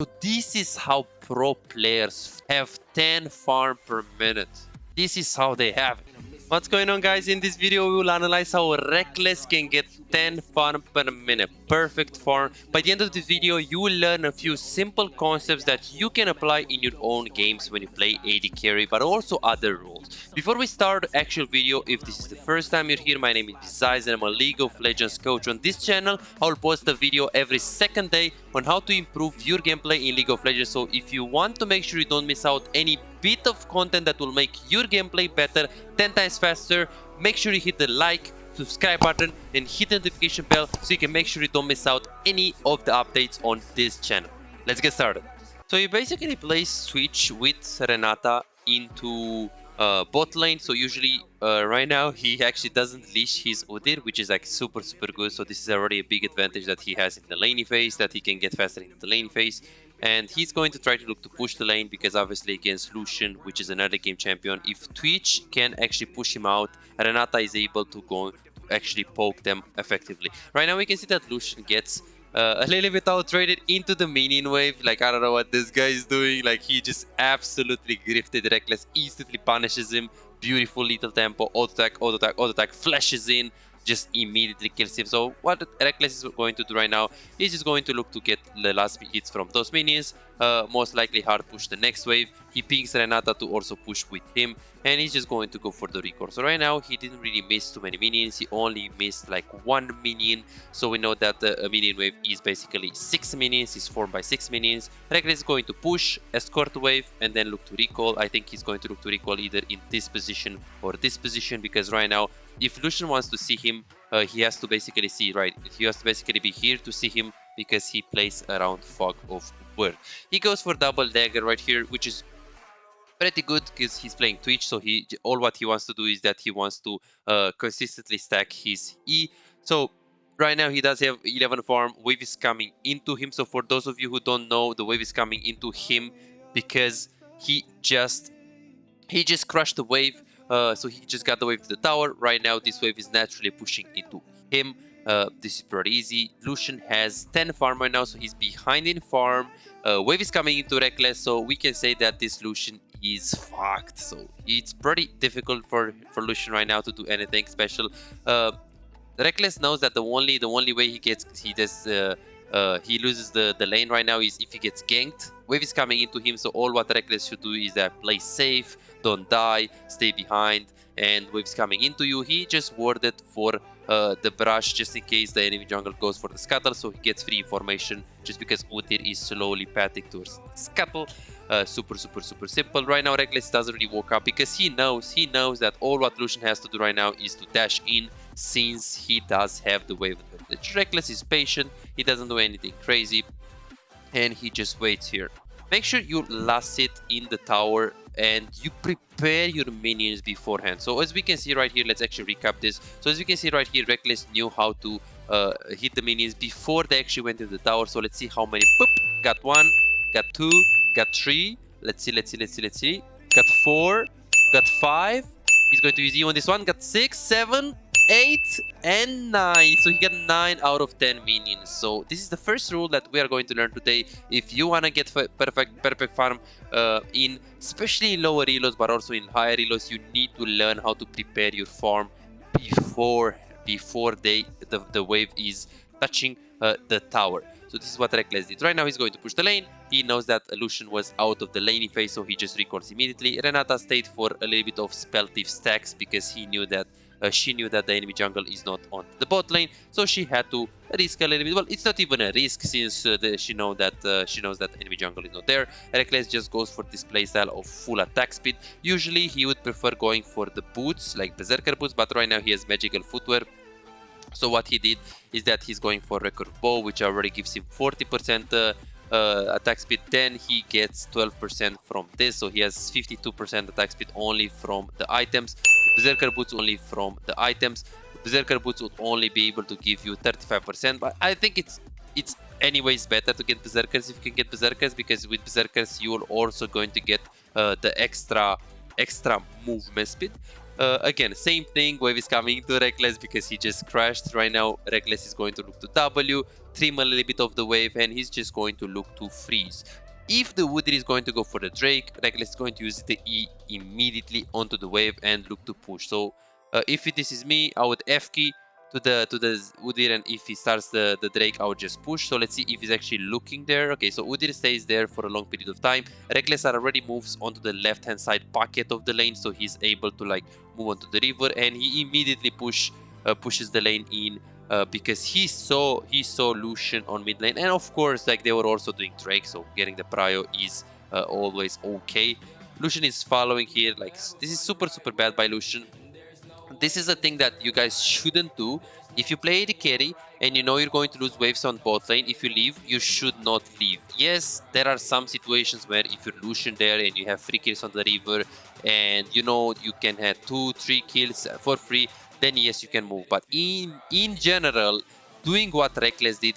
So this is how pro players have 10 farm per minute. This is how they have it. What's going on, guys? In this video we will analyze how Rekkles can get 10 farm per minute. Perfect farm. By the end of this video you will learn a few simple concepts that you can apply in your own games when you play AD carry, but also other roles. Before we start the actual video, if this is the first time you're here, my name is Besides and I'm a League of Legends coach. On this channel I will post a video every second day on how to improve your gameplay in League of Legends. So if you want to make sure you don't miss out any bit of content that will make your gameplay better 10 times faster, make sure you hit the like, subscribe button and hit the notification bell so you can make sure you don't miss out any of the updates on this channel. Let's get started. So you basically play switch with Renata into bot lane. So usually right now he actually doesn't leash his Udyr, which is like super good. So this is already a big advantage that he has in the laning phase, that he can get faster into the laning phase. And he's going to try to look to push the lane because obviously against Lucian, which is another game champion, if Twitch can actually push him out, Renata is able to go actually poke them effectively. Right now we can see that Lucian gets a little bit outtraded into the minion wave. Like, I don't know what this guy is doing. Like, he just absolutely grifted Rekkles, instantly punishes him. Beautiful little tempo, auto attack, flashes in, just immediately kills him. So what Rekkles is going to do right now is just going to look to get the last hits from those minions, most likely hard push the next wave. He pings Renata to also push with him, and he's just going to go for the recall. So right now he didn't really miss too many minions, he only missed like one minion. So we know that the minion wave is basically 6 minions, is formed by 6 minions. Rekkles is going to push, escort wave, and then look to recall. I think he's going to look to recall either in this position or this position, because right now if Lucian wants to see him, he has to basically see, right, he has to basically be here to see him because he plays around Fog of War. He goes for double dagger right here, which is pretty good because he's playing Twitch. So all what he wants to do is that he wants to consistently stack his E. So right now he does have 11 farm. Wave is coming into him. So for those of you who don't know, the wave is coming into him because he just crushed the wave. So he just got the wave to the tower. Right now this wave is naturally pushing into him. This is pretty easy. Lucian has 10 farm right now, so he's behind in farm. Wave is coming into Rekkles, so we can say that this Lucian is fucked. So it's pretty difficult for Lucian right now to do anything special. Rekkles knows that the only way he loses the lane right now is if he gets ganked. Wave is coming into him, so all what Rekkles should do is that play safe, don't die, stay behind, and Wave's coming into you. He just warded for the brush just in case the enemy jungle goes for the scuttle, so he gets free information just because Udyr is slowly pathing towards scuttle. Super simple. Right now Rekkles doesn't really woke up because he knows that all what Lucian has to do right now is to dash in, since he does have the wave advantage. Rekkles is patient, he doesn't do anything crazy, and he just waits here. Make sure you last sit in the tower and you prepare your minions beforehand. So as we can see right here, let's actually recap this. So as you can see right here, Rekkles knew how to hit the minions before they actually went into the tower. So let's see how many. Boop, got 1, got 2, got 3. Let's see. Got 4, got 5. He's going to use E on this one. Got 6, 7, 8 and 9. So he got 9 out of 10 minions. So this is the first rule that we are going to learn today. If you want to get perfect farm in especially in lower reloads but also in higher reloads, you need to learn how to prepare your farm before the wave is touching the tower. So this is what Rekkles did. Right now he's going to push the lane. He knows that Lucian was out of the laning phase, so he just recalls immediately. Renata stayed for a little bit of spell thief stacks because he knew that she knew that the enemy jungle is not on the bot lane, so she had to risk a little bit. Well, it's not even a risk since she knows that enemy jungle is not there. Rekkles just goes for this playstyle of full attack speed. Usually he would prefer going for the boots, like berserker boots, but right now he has magical footwear. So what he did is that he's going for record bow, which already gives him 40% attack speed. Then he gets 12% from this, so he has 52% attack speed only from the items. Berserker boots only from the items. Berserker boots would only be able to give you 35%, but I think it's anyways better to get berserkers if you can get berserkers, because with berserkers you're also going to get the extra movement speed. Again, same thing. Wave is coming to Rekkles because he just crashed. Right now, Rekkles is going to look to W, trim a little bit of the wave, and he's just going to look to freeze. If the Woody is going to go for the Drake, Rekkles is going to use the E immediately onto the wave and look to push. So if this is me, I would F key to the Udyr, and if he starts the Drake, I would just push. So let's see if he's actually looking there. Okay, so Udyr stays there for a long period of time. Rekkles already moves onto the left hand side pocket of the lane, so he's able to like move onto the river, and he immediately pushes the lane in because he saw Lucian on mid lane, and of course like they were also doing Drake, so getting the prio is always okay. Lucian is following here, like this is super bad by Lucian. This is a thing that you guys shouldn't do. If you play AD carry and you know you're going to lose waves on bot lane, if you leave, you should not leave. Yes, there are some situations where if you're Lucian there and you have free kills on the river and you know you can have 2-3 kills for free, then yes, you can move. But in general, doing what Rekkles did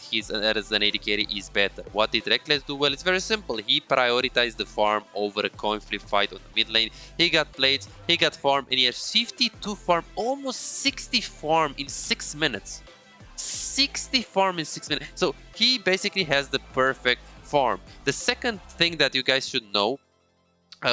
as an AD carry is better. What did Rekkles do? Well, it's very simple. He prioritized the farm over a coin flip fight on the mid lane. He got plates, he got farm, and he has 52 farm, almost 60 farm in 6 minutes. 60 farm in 6 minutes. So he basically has the perfect farm. The second thing that you guys should know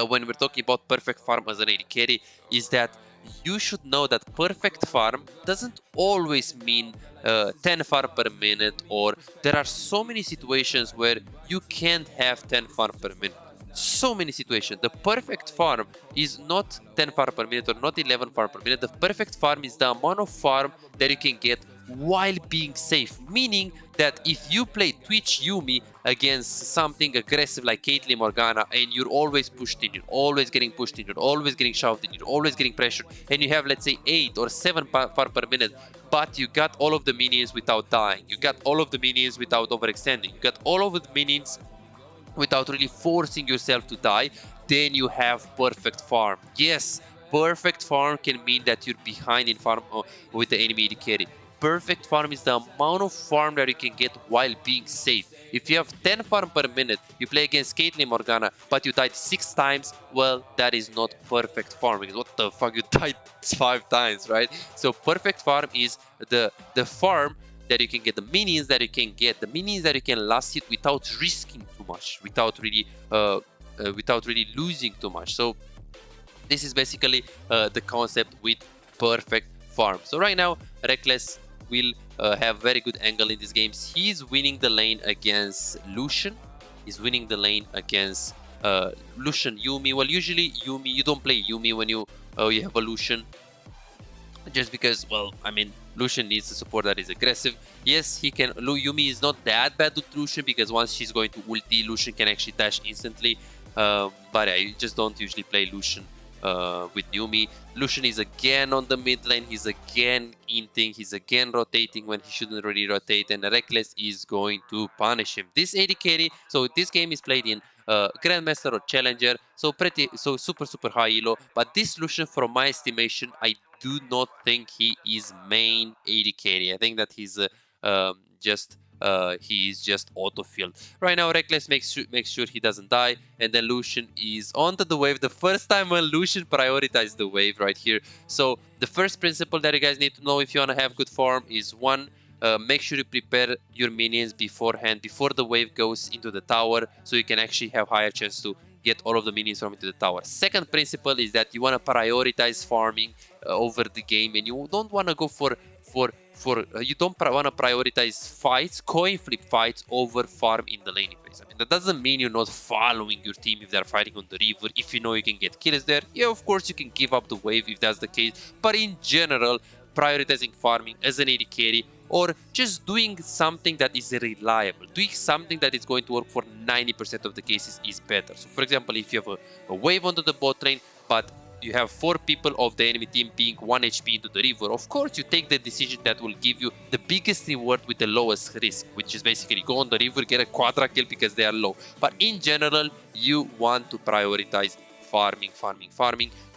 when we're talking about perfect farm as an AD carry is that you should know that perfect farm doesn't always mean 10 farm per minute, or there are so many situations where you can't have 10 farm per minute. So many situations. The perfect farm is not 10 farm per minute or not 11 farm per minute. The perfect farm is the amount of farm that you can get while being safe, meaning that if you play Twitch Yuumi against something aggressive like Caitlyn Morgana and you're always pushed in, you're always getting pushed in, you're always getting shoved in, you're always getting pressured, and you have let's say 8 or 7 farm per minute, but you got all of the minions without dying, you got all of the minions without overextending, you got all of the minions without really forcing yourself to die, then you have perfect farm. Yes, perfect farm can mean that you're behind in farm with the enemy AD carry. Perfect farm is the amount of farm that you can get while being safe. If you have 10 farm per minute, you play against Caitlyn Morgana, but you died 6 times, well, that is not perfect farm, because what the fuck, you died 5 times, right? So perfect farm is the farm that you can get, the minions that you can get, the minions that you can last hit without risking too much, without really losing too much. So this is basically the concept with perfect farm. So right now, Rekkles will have very good angle in these games. He's winning the lane against Lucian. He's winning the lane against Lucian Yuumi. Well, usually Yuumi, you don't play Yuumi when you have a Lucian, just because, well, I mean, Lucian needs a support that is aggressive. Yes, he can. Yuumi is not that bad with Lucian because once she's going to ulti, Lucian can actually dash instantly. But yeah, you just don't usually play Lucian with Yuumi. Lucian is again on the mid lane, he's again inting, he's again rotating when he shouldn't really rotate, and Rekkles is going to punish him. This AD carry, so this game is played in Grandmaster or Challenger, so super high elo, but this Lucian, from my estimation, I do not think he is main AD carry. I think that he's he is just auto-filled. Right now, Rekkles makes sure he doesn't die, and then Lucian is onto the wave. The first time when Lucian prioritized the wave right here. So the first principle that you guys need to know if you want to have good farm is 1, make sure you prepare your minions beforehand, before the wave goes into the tower, so you can actually have higher chance to get all of the minions from into the tower. Second principle is that you want to prioritize farming over the game, and you don't want to go you don't want to prioritize fights, coin flip fights, over farm in the laning phase. I mean, that doesn't mean you're not following your team if they're fighting on the river. If you know you can get kills there, yeah, of course you can give up the wave if that's the case. But in general, prioritizing farming as an AD carry, or just doing something that is reliable, doing something that is going to work for 90% of the cases is better. So for example, if you have a wave onto the bot lane, but you have 4 people of the enemy team being 1 HP into the river, of course you take the decision that will give you the biggest reward with the lowest risk, which is basically go on the river, get a quadra kill because they are low. But in general, you want to prioritize farming.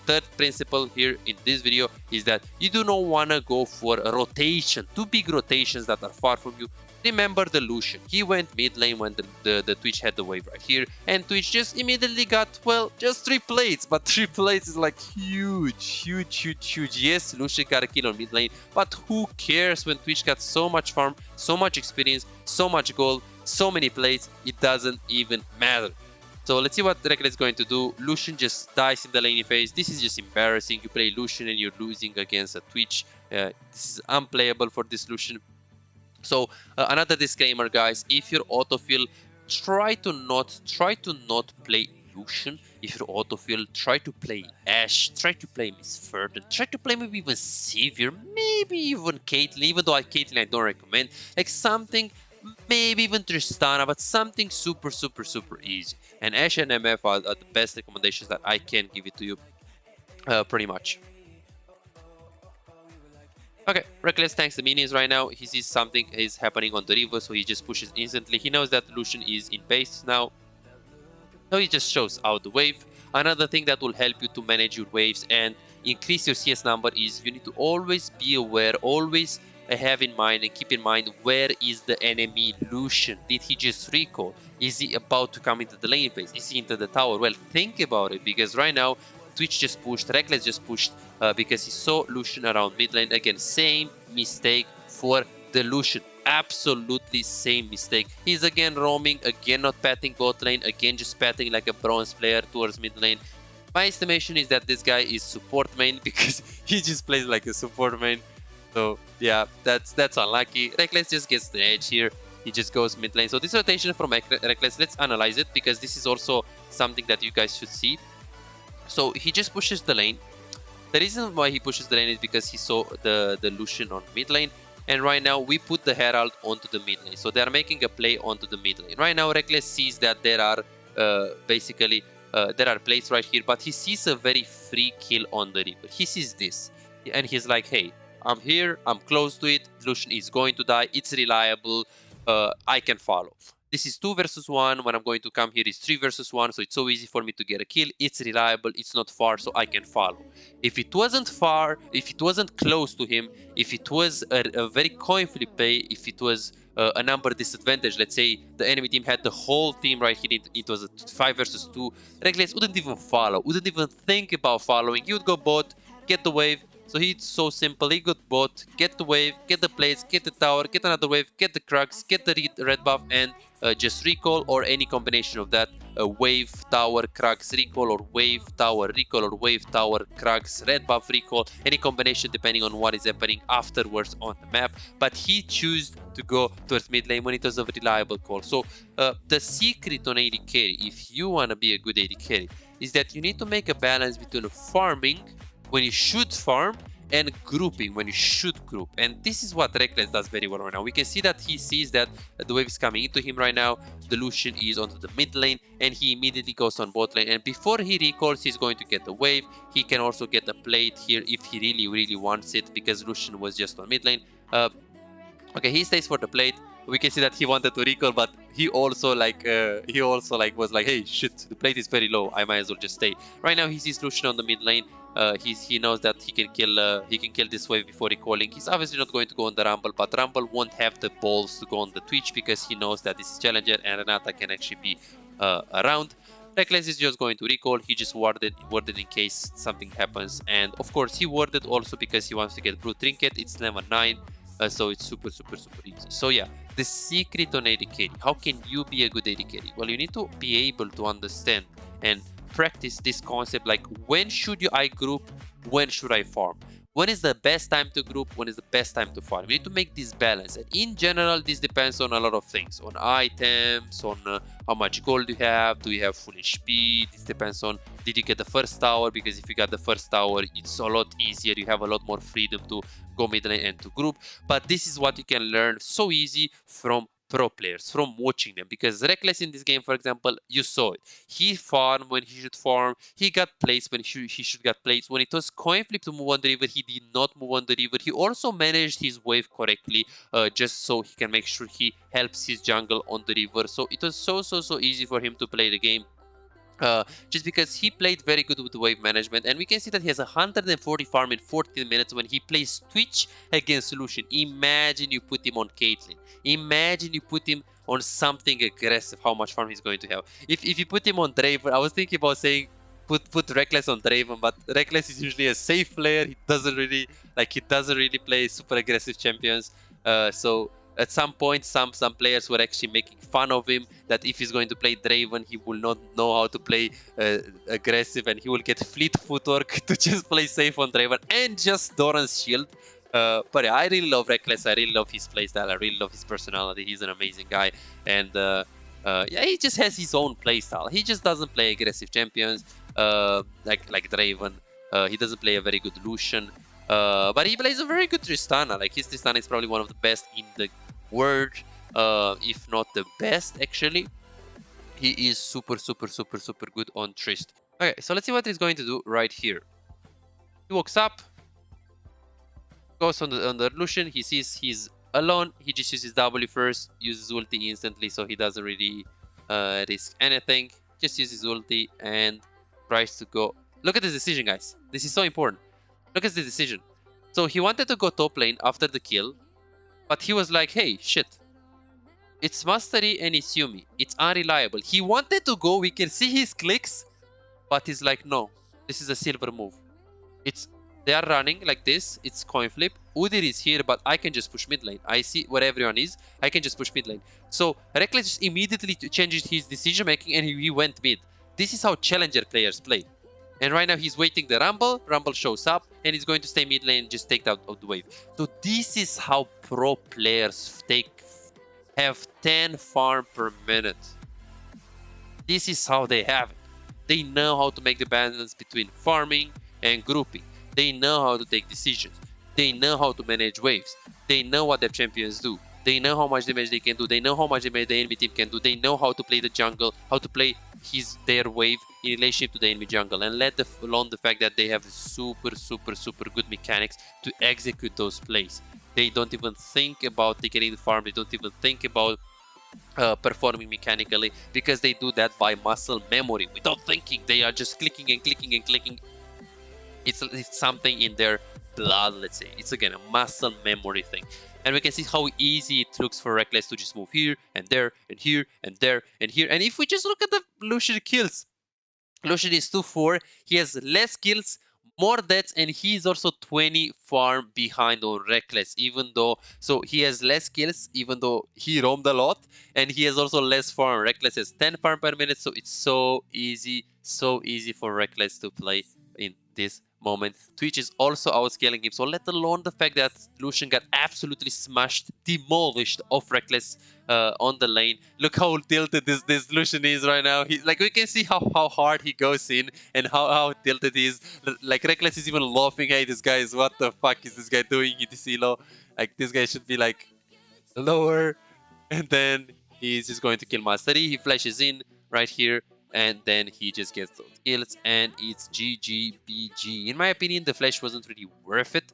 Third principle here in this video is that you do not want to go for a rotation, 2 big rotations that are far from you. Remember the Lucian. He went mid lane when the Twitch had the wave right here, and Twitch just immediately got, well, just 3 plates, but 3 plates is like huge. Yes, Lucian got a kill on mid lane, but who cares when Twitch got so much farm, so much experience, so much gold, so many plates, it doesn't even matter. So let's see what Rekkles is going to do. Lucian just dies in the laning phase. This is just embarrassing. You play Lucian and you're losing against a Twitch. This is unplayable for this Lucian. So another disclaimer, guys, if you're autofill, try to not play Lucian. If you're autofill, try to play Ashe, try to play Miss Verdant, try to play maybe even Savior, maybe even Caitlyn, even though Caitlyn I don't recommend. Like something, maybe even Tristana, but something super easy. And Ashe and MF are the best recommendations that I can give it to you, pretty much. Okay, Rekkles tanks the minions right now. He sees something is happening on the river, so he just pushes instantly. He knows that Lucian is in base now, so he just shows out the wave. Another thing that will help you to manage your waves and increase your CS number is you need to always be aware, always have in mind and keep in mind where is the enemy Lucian. Did he just recall? Is he about to come into the lane phase? Is he into the tower? Well, think about it, because right now Twitch just pushed, Rekkles just pushed because he saw Lucian around mid lane. Again, same mistake for the Lucian. Absolutely same mistake. He's again roaming, again not patting bot lane, again just patting like a bronze player towards mid lane. My estimation is that this guy is support main because he just plays like a support main. So yeah, that's unlucky. Rekkles just gets the edge here. He just goes mid lane. So this rotation from Rekkles, let's analyze it, because this is also something that you guys should see. So he just pushes the lane. The reason why he pushes the lane is because he saw the Lucian on mid lane. And right now we put the Herald onto the mid lane. So they are making a play onto the mid lane. Right now Rekkles sees that there are there are plays right here, but he sees a very free kill on the river. He sees this and he's like, hey, I'm here, I'm close to it, Lucian is going to die, it's reliable, I can follow. This is 2 versus 1. When I'm going to come here, it's 3 versus 1. So it's so easy for me to get a kill. It's reliable. It's not far, so I can follow. If it wasn't far, if it wasn't close to him, if it was a very coin flip play, if it was a number disadvantage, let's say the enemy team had the whole team right here, it was a 5 versus 2, Rekkles wouldn't even follow, wouldn't even think about following. He would go bot, get the wave. So it's so simple. He got bot, get the wave, get the plates, get the tower, get another wave, get the Krugs, get the red buff, and just recall, or any combination of that. Wave, tower, Krugs, recall, or wave, tower, recall, or wave, tower, Krugs, red buff, recall. Any combination depending on what is happening afterwards on the map. But he chose to go towards mid lane when it was a reliable call. So the secret on AD carry, if you want to be a good AD carry, is that you need to make a balance between farming when you should farm and grouping when you should group. And this is what Rekkles does very well right now. We can see that he sees that the wave is coming into him right now. The Lucian is onto the mid lane and he immediately goes on bot lane. And before he recalls, he's going to get the wave. He can also get a plate here if he really wants it, because Lucian was just on mid lane. Okay, he stays for the plate. We can see that he wanted to recall, but he also was like, hey, shit, the plate is very low, I might as well just stay. Right now he sees Lucian on the mid lane. He knows that he can kill this wave before recalling. He's obviously not going to go on the Rumble, but Rumble won't have the balls to go on the Twitch because he knows that this is Challenger and Renata can actually be around. Rekkles is just going to recall. He just warded in case something happens, and of course he warded also because he wants to get Blue Trinket. It's level 9. So it's super easy. So yeah, the secret on AD carry. How can you be a good AD carry? Well, you need to be able to understand and practice this concept, like when should I group, when should I farm, when is the best time to group, when is the best time to farm. You need to make this balance, and in general this depends on a lot of things, on items, on how much gold you have, do you have full HP. This depends on, did you get the first tower, because if you got the first tower it's a lot easier, you have a lot more freedom to go mid lane and to group. But this is what you can learn so easy from pro players, from watching them, because Rekkles in this game, for example, you saw it. He farmed when he should farm, he got plates when he should get plates. When it was coin flip to move on the river, he did not move on the river. He also managed his wave correctly, just so he can make sure he helps his jungle on the river. So it was so easy for him to play the game. just because he played very good with the wave management, and we can see that he has 140 farm in 14 minutes when he plays Twitch against Lucian. Imagine you put him on Caitlyn. Imagine you put him on something aggressive, how much farm he's going to have. If you put him on Draven, I was thinking about saying put Rekkles on Draven, but Rekkles is usually a safe player. He doesn't really play super aggressive champions. So at some point, some players were actually making fun of him, that if he's going to play Draven, he will not know how to play aggressive, and he will get fleet footwork to just play safe on Draven and just Doran's shield. But yeah, I really love Rekkles. I really love his playstyle. I really love his personality. He's an amazing guy, and yeah, he just has his own playstyle. He just doesn't play aggressive champions like Draven. He doesn't play a very good Lucian. But he plays a very good Tristana. Like, his Tristana is probably one of the best in the world, if not the best, actually. He is super good on Trist. Okay, so let's see what he's going to do right here. He walks up, goes on the Lucian. He sees he's alone. He just uses W first, uses ulti instantly, so he doesn't really risk anything. Just uses ulti and tries to go. Look at this decision, guys. This is so important. Look at the decision. So he wanted to go top lane after the kill, but he was like, hey, shit. It's Mastery and it's Yumi. It's unreliable. He wanted to go, we can see his clicks, but he's like, no, this is a silver move. They are running like this. It's coin flip. Udyr is here, but I can just push mid lane. I see where everyone is. I can just push mid lane. So Rekkles just immediately changed his decision making and he went mid. This is how challenger players play. And right now he's waiting the Rumble. Rumble shows up and he's going to stay mid lane and just take out the wave. So this is how pro players have 10 farm per minute. This is how they have it. They know how to make the balance between farming and grouping. They know how to take decisions. They know how to manage waves. They know what their champions do. They know how much damage they can do. They know how much damage the enemy team can do. They know how to play the jungle, how to play their wave in relationship to the enemy jungle, and let alone the fact that they have super good mechanics to execute those plays. They don't even think about taking the farm. They don't even think about performing mechanically, because they do that by muscle memory without thinking. They are just clicking and clicking and clicking. It's something in their blood, let's say. It's again a muscle memory thing. And we can see how easy it looks for Rekkles to just move here and there and here and there and here. And if we just look at the Lucian kills, Lucian is 2-4. He has less kills, more deaths, and he's also 20 farm behind on Rekkles, even though, so he has less kills, even though he roamed a lot, and he has also less farm. Rekkles has 10 farm per minute, so it's so easy for Rekkles to play in this moment. Twitch is also outscaling him, so let alone the fact that Lucian got absolutely smashed, demolished off Rekkles on the lane. Look how tilted this Lucian is right now. Like, we can see how hard he goes in and how tilted he is. Like, Rekkles is even laughing, hey, this guy is, what the fuck is this guy doing in this elo? Like, this guy should be like lower. And then he's just going to kill Mastery. He flashes in right here, and then he just gets those kills, and it's GGBG. In my opinion, the flash wasn't really worth it,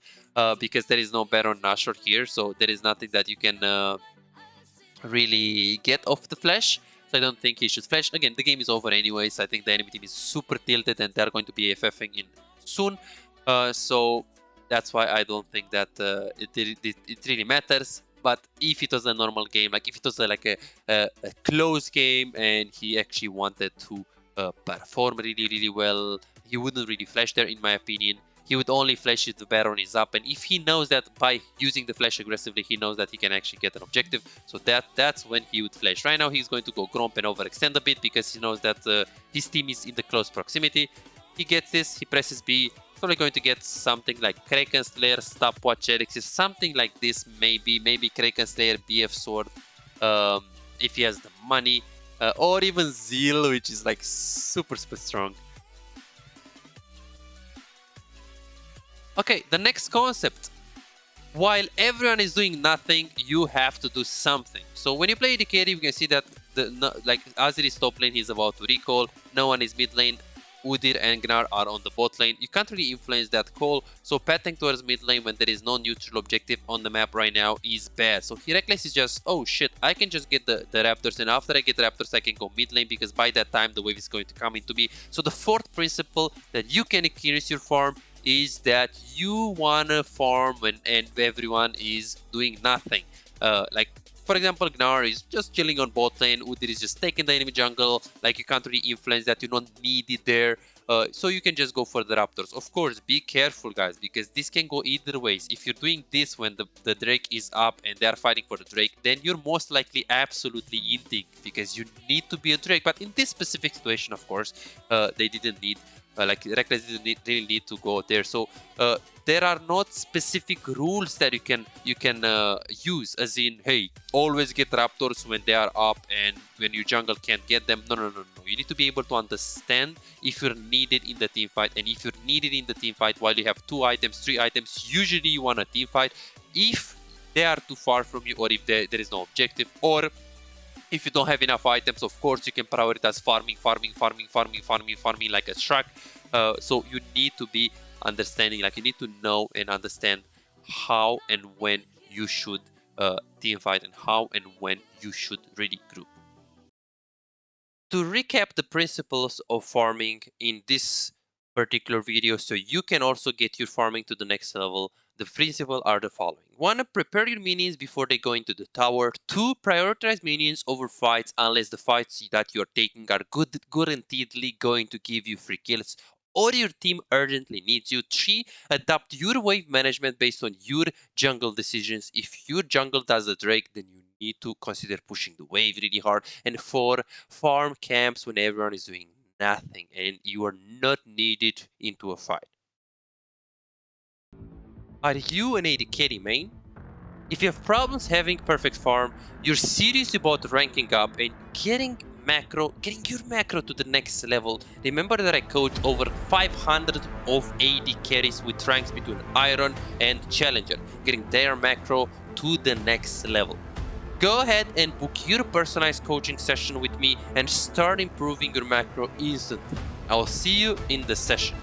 because there is no Baron Nashor here, so there is nothing that you can really get off the flash. So I don't think he should flash. Again, the game is over anyways. I think the enemy team is super tilted, and they're going to be AFFing in soon. So that's why I don't think that it really matters. But if it was a normal game, like if it was like a close game and he actually wanted to perform really well, he wouldn't really flash there, in my opinion. He would only flash if the Baron is up, and if he knows that by using the flash aggressively, he knows that he can actually get an objective, so that's when he would flash. Right now, he's going to go Gromp and overextend a bit, because he knows that his team is in the close proximity. He gets this, he presses B, probably going to get something like Kraken Slayer, Stopwatch Elixir, something like this, maybe Kraken Slayer, BF Sword, if he has the money, or even Zeal, which is like super strong. Okay, the next concept. While everyone is doing nothing, you have to do something. So when you play AD carry, you can see that like Azir is top lane, he's about to recall. No one is mid lane. Udyr and Gnar are on the bot lane. You can't really influence that call, so pathing towards mid lane when there is no neutral objective on the map right now is bad. So Rekkles is just, oh shit, I can just get the Raptors, and after I get the Raptors I can go mid lane because by that time the wave is going to come into me. So the fourth principle that you can increase your farm is that you wanna farm when and everyone is doing nothing. Like for example, Gnar is just chilling on bot lane, Udyr is just taking the enemy jungle, like you can't really influence that, you don't need it there. So you can just go for the Raptors. Of course, be careful guys, because this can go either ways. If you're doing this when the Drake is up and they're fighting for the Drake, then you're most likely absolutely inting, because you need to be a Drake. But in this specific situation, of course, they didn't need, like Rekkles didn't really need to go there. So there are not specific rules that you can use, as in, hey, always get Raptors when they are up and when your jungle can't get them. No. You need to be able to understand if you're needed in the team fight, and if you're needed in the team fight while you have 2 items, 3 items, usually you want a team fight. If they are too far from you, or if there is no objective, or if you don't have enough items, of course you can prioritize farming like a Shrek. So you need to be understanding, like you need to know and understand how and when you should team fight and how and when you should really group. To recap the principles of farming in this particular video, so you can also get your farming to the next level, the principles are the following. 1. Prepare your minions before they go into the tower. 2. Prioritize minions over fights unless the fights that you're taking are guaranteedly going to give you free kills or your team urgently needs you. 3. Adapt your wave management based on your jungle decisions. If your jungle does the Drake, then you need to consider pushing the wave really hard. And 4. Farm camps when everyone is doing nothing and you are not needed into a fight. Are you an AD carry main? If you have problems having perfect farm, you're serious about ranking up and getting your macro to the next level, remember that I coach over 500 of AD carries with ranks between Iron and Challenger, getting their macro to the next level. Go ahead and book your personalized coaching session with me and start improving your macro instantly. I will see you in the session.